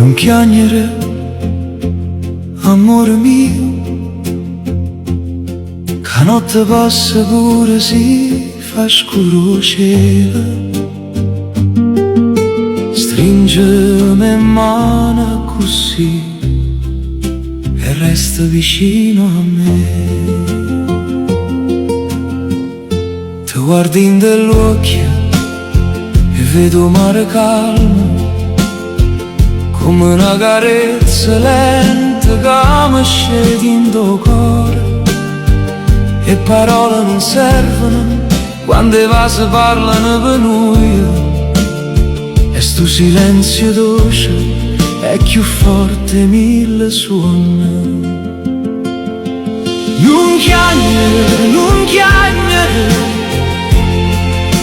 Non piangere, amore mio, che notte passa pure si fa scuro cielo. Stringimi in mano così e resta vicino a me. Ti guardo in dell'occhio e vedo mare calmo, come una carezza lenta che mi scende in tuo cuore. E parole non servono quando i vasi parlano per noi. E sto silenzio dolce è più forte mille suoni. Non chiagnere, non chiagnere,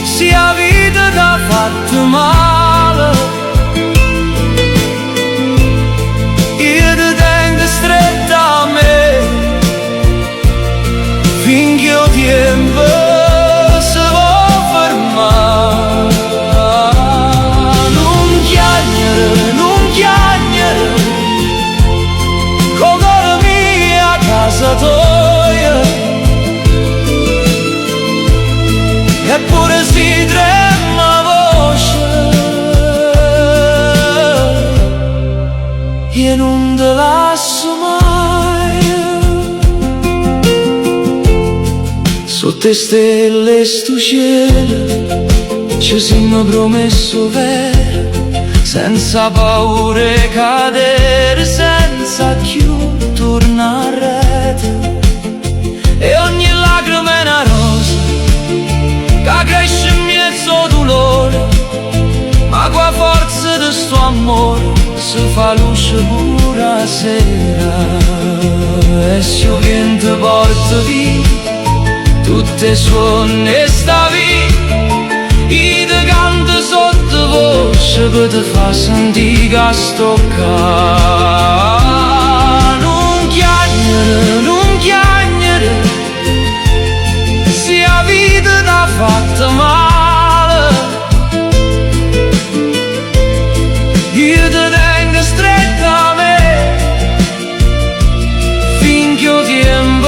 sia vita che ha fatto male. Io ti tengo stretta a me finché il tempo si può fermare. Non chiagnere, con la mia casa tua. Eppure si trema voce, io non te lascio mai. Sotto le stelle sto cielo ci siamo promesso vero, senza paura di cadere, senza più tornare. E ogni lacrima è una rosa che cresce in mezzo al dolore, ma con la forza di sto amore si fa luce pure la sera. E se il vento porta via tutte le suoni e sta via, io ti canto sottovoce per te fa sentire che sto qua. Non chiagnere, non chiagnere, sia vita t'ha fatta male. Io ti tengo stretta a me finché il tempo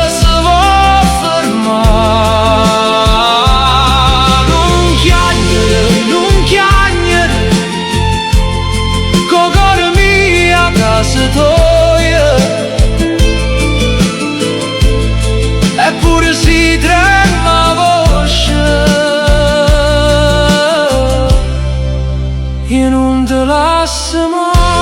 si può fermare. Non chiagnere, non chiagnere, con il cuore mio a casa tua. Eppure si trema voce, io non te lascio mai.